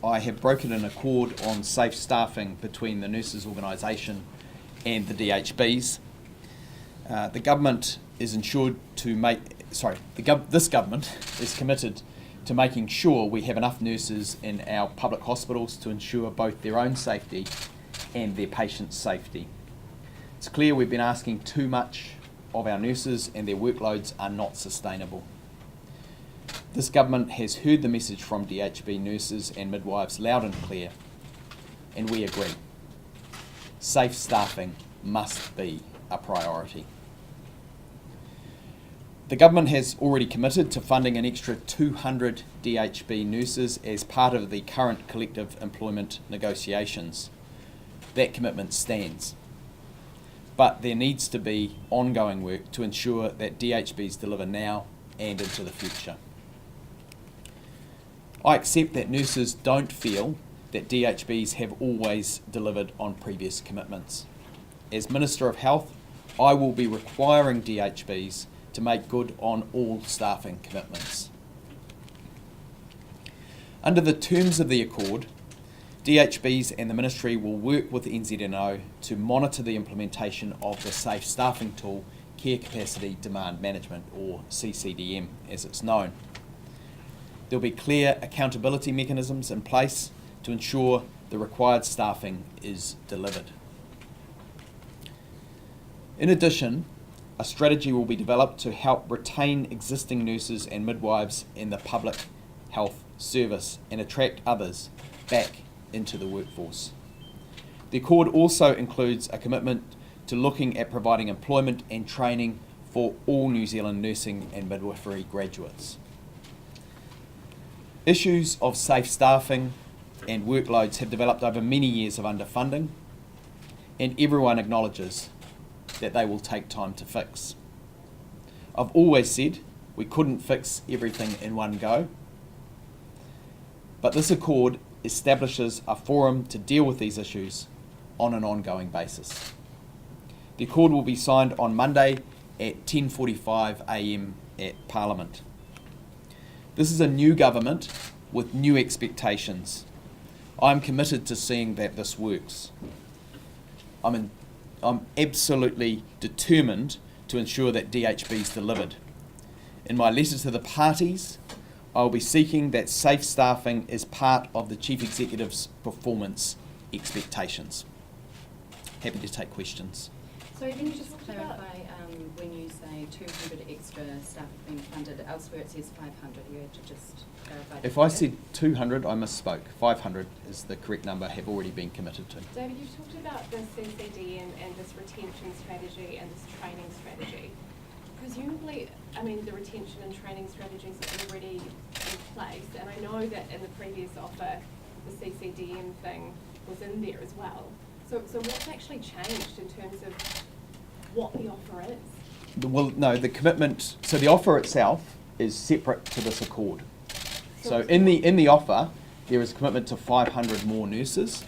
I have broken an accord on safe staffing between the nurses organisation and the DHBs. The government is ensured to make, this government is committed to making sure we have enough nurses in our public hospitals to ensure both their own safety and their patients' safety. It's clear we've been asking too much of our nurses and their workloads are not sustainable. This government has heard the message from DHB nurses and midwives loud and clear, and we agree. Safe staffing must be a priority. The government has already committed to funding an extra 200 DHB nurses as part of the current collective employment negotiations. That commitment stands. But there needs to be ongoing work to ensure that DHBs deliver now and into the future. I accept that nurses don't feel that DHBs have always delivered on previous commitments. As Minister of Health, I will be requiring DHBs to make good on all staffing commitments. Under the terms of the Accord, DHBs and the Ministry will work with NZNO to monitor the implementation of the safe staffing tool, Care Capacity Demand Management, or CCDM as it's known. There will be clear accountability mechanisms in place to ensure the required staffing is delivered. In addition, a strategy will be developed to help retain existing nurses and midwives in the public health service and attract others back into the workforce. The Accord also includes a commitment to looking at providing employment and training for all New Zealand nursing and midwifery graduates. Issues of safe staffing and workloads have developed over many years of underfunding, and everyone acknowledges that they will take time to fix. I've always said we couldn't fix everything in one go, but this Accord establishes a forum to deal with these issues on an ongoing basis. The Accord will be signed on Monday at 10:45 a.m. at Parliament. This is a new government with new expectations. I'm committed to seeing that this works. I'm absolutely determined to ensure that DHB's delivered. In my letter to the parties, I will be seeking that safe staffing is part of the Chief Executive's performance expectations. Happy to take questions. So can you just clarify when you say 200 extra staff being funded, elsewhere it says 500, you had to just clarify. If I said 200, I misspoke. 500 is the correct number, have already been committed to. David, you've talked about the CCD and this retention strategy and this training strategy. Presumably, I mean, the retention and training strategies are already in place, and I know that in the previous offer, the CCDM thing was in there as well. So what's actually changed in terms of what the offer is? Well, no, the commitment, so the offer itself is separate to this Accord. So in the offer, there is a commitment to 500 more nurses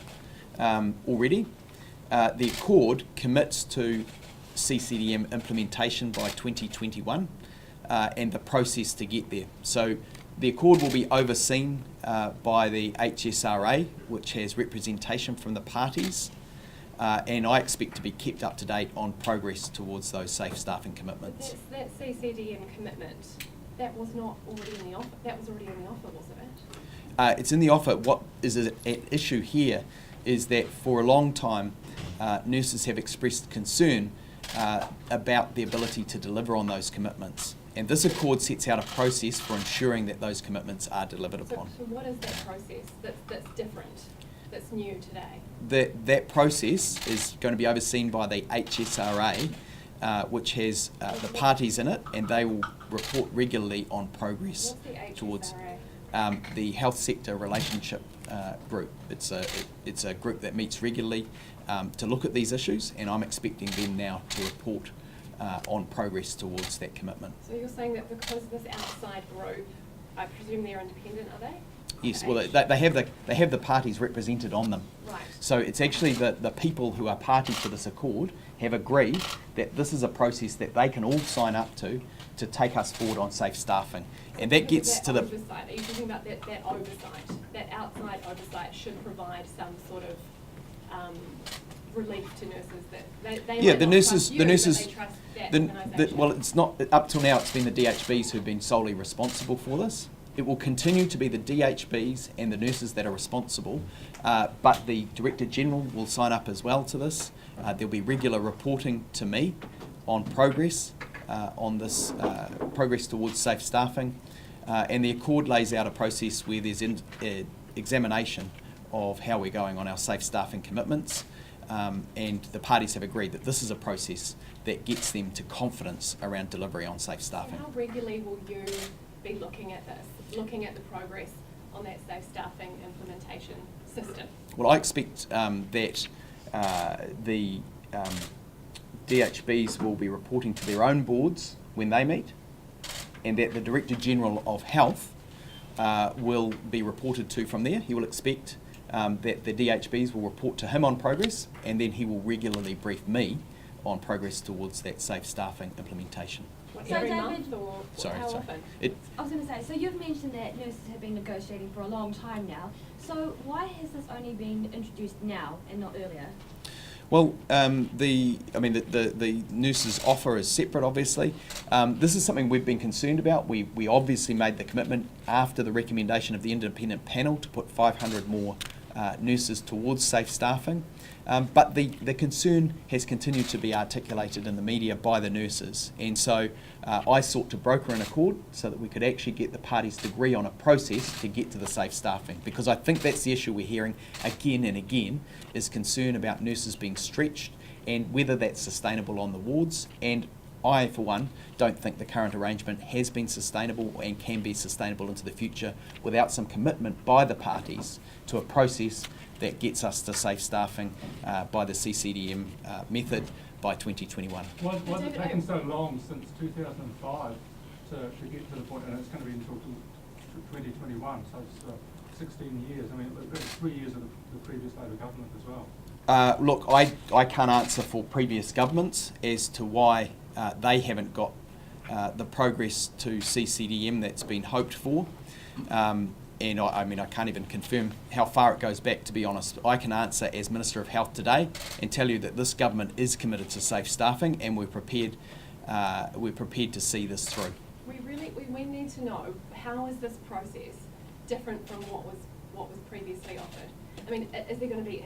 already. The Accord commits to CCDM implementation by 2021 and the process to get there. So the Accord will be overseen by the HSRA, which has representation from the parties, and I expect to be kept up to date on progress towards those safe staffing commitments. That CCDM commitment, that was not already in the offer. That was already in the offer, wasn't it? It's in the offer. What is at issue here is that for a long time, nurses have expressed concern about the ability to deliver on those commitments. And this Accord sets out a process for ensuring that those commitments are delivered upon. So what is that process that's different, that's new today? That process is going to be overseen by the HSRA, which has the parties in it, and they will report regularly on progress towards the health sector relationship group. It's a group that meets regularly to look at these issues, and I'm expecting them now to report on progress towards that commitment. So you're saying that because of this outside group, I presume they're independent, are they? Yes, well, they have the parties represented on them. Right. So it's actually the people who are party to this Accord have agreed that this is a process that they can all sign up to to take us forward on safe staffing. And that gets to the... oversight. Are you talking about that oversight? That outside oversight should provide some sort of relief to nurses that they Yeah, might the not nurses, trust you, the but nurses, they trust that organisation. well, it's not, up till now it's been the DHBs who've been solely responsible for this. It will continue to be the DHBs and the nurses that are responsible, but the Director General will sign up as well to this. There'll be regular reporting to me on progress on this progress towards safe staffing, and the Accord lays out a process where there's examination of how we're going on our safe staffing commitments, and the parties have agreed that this is a process that gets them to confidence around delivery on safe staffing. How regularly will you be looking at this, looking at the progress on that safe staffing implementation system? Well, I expect that the DHBs will be reporting to their own boards when they meet, and that the Director General of Health will be reported to from there. He will expect that the DHBs will report to him on progress, and then he will regularly brief me on progress towards that safe staffing implementation. What, So every David- month or Sorry, how sorry. often? I was going to say, so you've mentioned that nurses have been negotiating for a long time now. So why has this only been introduced now and not earlier? Well, the nurses' offer is separate, obviously. This is something we've been concerned about. We obviously made the commitment after the recommendation of the independent panel to put 500 more nurses towards safe staffing. But the concern has continued to be articulated in the media by the nurses. And so I sought to broker an accord so that we could actually get the parties to agree on a process to get to the safe staffing. Because I think that's the issue we're hearing again and again, is concern about nurses being stretched and whether that's sustainable on the wards. And I, for one, don't think the current arrangement has been sustainable and can be sustainable into the future without some commitment by the parties to a process that gets us to safe staffing by the CCDM method by 2021. Why has it taken so long since 2005 to get to the point, and it's going to be until 2021, so it's 16 years. I mean, it's 3 years of the previous Labor government as well. Look, I can't answer for previous governments as to why they haven't got the progress to CCDM that's been hoped for. And I can't even confirm how far it goes back, to be honest. I can answer as Minister of Health today and tell you that this government is committed to safe staffing, and we're prepared to see this through. We need to know, how is this process different from what was previously offered? I mean, is there going to be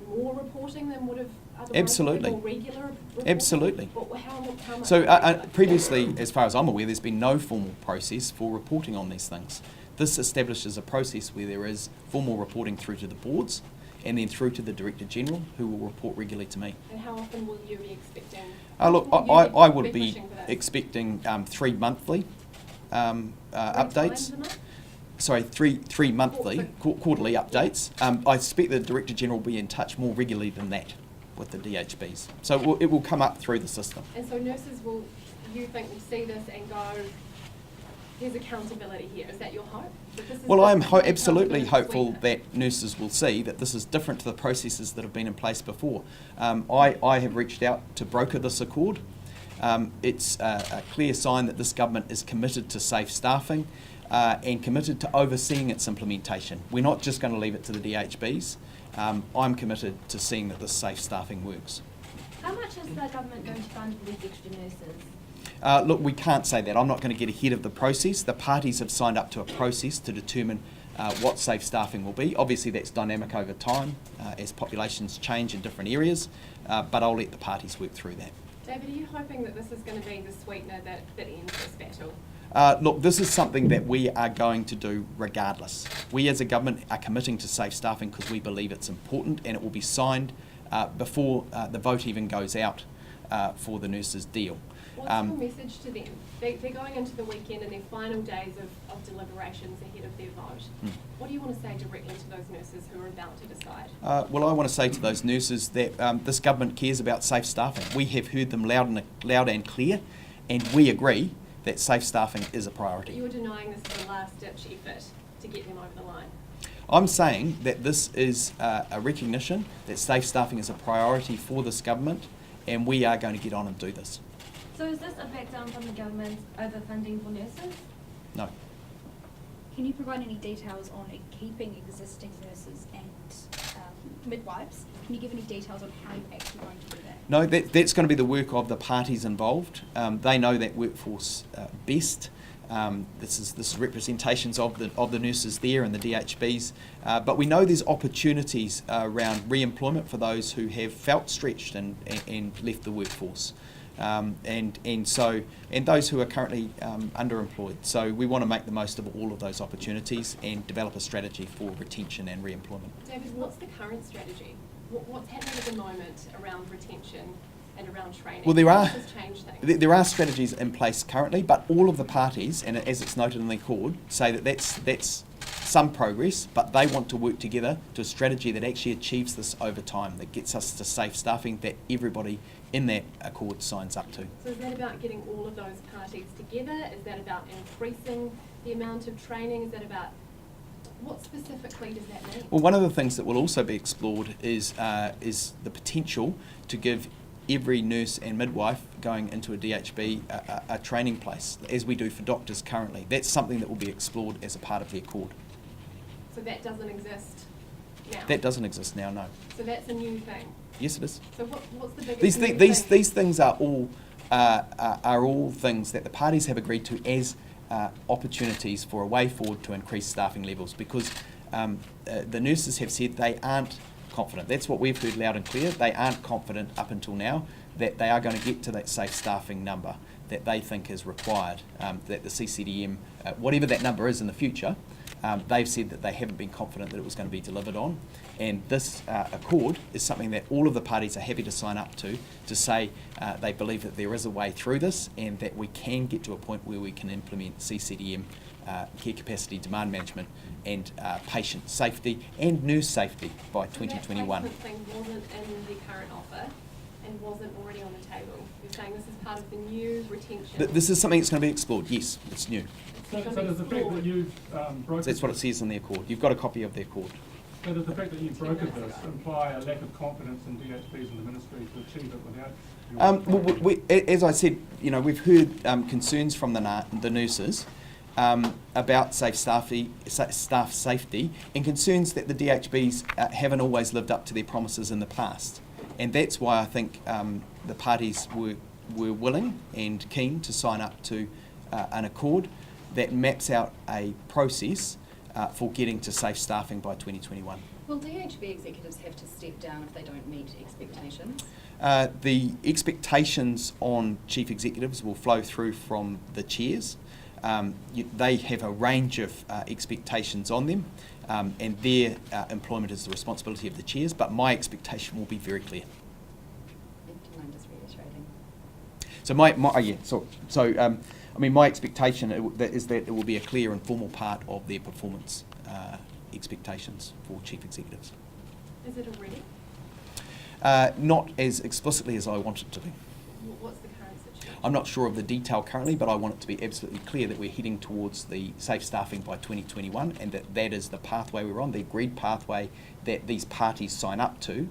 more reporting than would have otherwise? Absolutely. More regular reporting? Absolutely. How much So regular? previously, as far as I'm aware, there's been no formal process for reporting on these things. This establishes a process where there is formal reporting through to the boards and then through to the Director General, who will report regularly to me. And how often will you be expecting? Look, will you I would be pushing for this? expecting 3 monthly Times updates. a month? Sorry, three monthly, quarterly updates. I expect the Director General will be in touch more regularly than that with the DHBs. So it will come up through the system. And so nurses will, you think, will see this and go, there's accountability here. Is that your hope? That this is Well, I am different from absolutely accountability hopeful sweetener? that nurses will see that this is different to the processes that have been in place before. I have reached out to broker this accord. It's a clear sign that this government is committed to safe staffing and committed to overseeing its implementation. We're not just going to leave it to the DHBs. I'm committed to seeing that this safe staffing works. How much is the government going to fund for these extra nurses? Look, we can't say that. I'm not going to get ahead of the process. The parties have signed up to a process to determine what safe staffing will be. Obviously, that's dynamic over time as populations change in different areas, but I'll let the parties work through that. David, are you hoping that this is going to be the sweetener that ends this battle? Look, this is something that we are going to do regardless. We as a government are committing to safe staffing because we believe it's important, and it will be signed before the vote even goes out for the nurses' deal. What's your message to them? They're going into the weekend and their final days of deliberations ahead of their vote. What do you want to say directly to those nurses who are about to decide? Well, I want to say to those nurses that this government cares about safe staffing. We have heard them loud and clear, and we agree that safe staffing is a priority. You are denying this is a last-ditch effort to get them over the line. I'm saying that this is a recognition that safe staffing is a priority for this government, and we are going to get on and do this. So is this a back down from the government's overfunding for nurses? No. Can you provide any details on keeping existing nurses and midwives? Can you give any details on how you're actually going to do that? No, that's going to be the work of the parties involved. They know that workforce best. This is representations of the nurses there and the DHBs. But we know there's opportunities around re-employment for those who have felt stretched and left the workforce. And those who are currently underemployed. So we want to make the most of all of those opportunities and develop a strategy for retention and re-employment. David, what's the current strategy? What's happening at the moment around retention and around training? Well, there are How does this change things? there are strategies in place currently, but all of the parties, and as it's noted in the accord, say that that's some progress, but they want to work together to a strategy that actually achieves this over time, that gets us to safe staffing that everybody in that accord signs up to. So is that about getting all of those parties together? Is that about increasing the amount of training? Is that about, what specifically does that mean? Well, one of the things that will also be explored is the potential to give every nurse and midwife going into a DHB a training place, as we do for doctors currently. That's something that will be explored as a part of the accord. So that doesn't exist now? That doesn't exist now, no. So that's a new thing? Yes, it is. So what's the biggest new These thing? things are all things that the parties have agreed to as opportunities for a way forward to increase staffing levels, because the nurses have said they aren't confident. That's what we've heard loud and clear. They aren't confident up until now that they are going to get to that safe staffing number that they think is required, that the CCDM, whatever that number is in the future, they've said that they haven't been confident that it was going to be delivered on. And this accord is something that all of the parties are happy to sign up to say they believe that there is a way through this and that we can get to a point where we can implement CCDM, care capacity demand management, and patient safety and nurse safety by 2021. So that placement thing wasn't in the current offer and wasn't already on the table. You're saying this is part of the new retention? This is something that's going to be explored. Yes, it's new. So does the fact that you've brokered That's what it says in the accord. You've got a copy of the accord. So does the fact that you've brokered this imply a lack of confidence in DHBs and the ministry to achieve it without your As I said, we've heard concerns from the nurses about staff safety, and concerns that the DHBs haven't always lived up to their promises in the past. And that's why I think the parties were willing and keen to sign up to an accord that maps out a process for getting to safe staffing by 2021. Will DHB executives have to step down if they don't meet expectations? The expectations on chief executives will flow through from the chairs. They have a range of expectations on them, and their employment is the responsibility of the chairs, but my expectation will be very clear. Do you mind just reiterating? So my expectation is that it will be a clear and formal part of their performance expectations for chief executives. Is it already? Not as explicitly as I want it to be. What's the current situation? I'm not sure of the detail currently, but I want it to be absolutely clear that we're heading towards the safe staffing by 2021, and that is the pathway we're on, the agreed pathway that these parties sign up to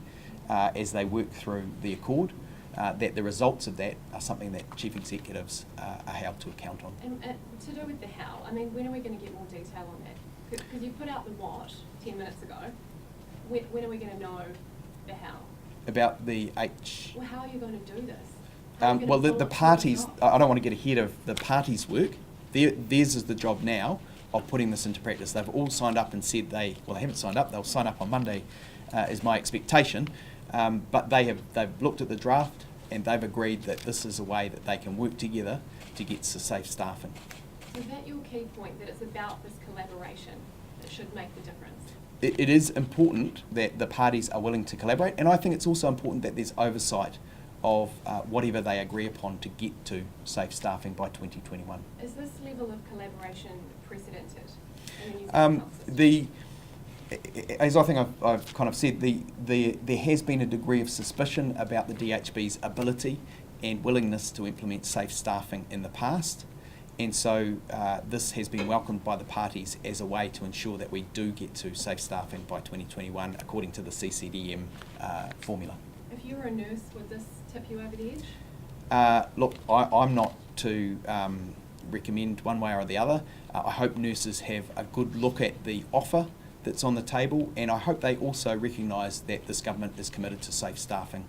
as they work through the accord. That the results of that are something that chief executives are held to account on. And to do with the how, I mean, when are we going to get more detail on that? Because you put out the what 10 minutes ago. When are we going to know the how? About the H. Well, how are you going to do this? How are you Well, gonna the follow it parties, up? I don't want to get ahead of the parties' work. Theirs is the job now of putting this into practice. They've all signed up and said they haven't signed up, they'll sign up on Monday, is my expectation. But they've looked at the draft and they've agreed that this is a way that they can work together to get to safe staffing. So is that your key point, that it's about this collaboration that should make the difference? It is important that the parties are willing to collaborate, and I think it's also important that there's oversight of whatever they agree upon to get to safe staffing by 2021. Is this level of collaboration precedented in the New Zealand health system? As I think I've kind of said, there has been a degree of suspicion about the DHB's ability and willingness to implement safe staffing in the past, and so this has been welcomed by the parties as a way to ensure that we do get to safe staffing by 2021 according to the CCDM formula. If you were a nurse, would this tip you over the edge? Look, I'm not to recommend one way or the other. I hope nurses have a good look at the offer that's on the table, and I hope they also recognise that this government is committed to safe staffing.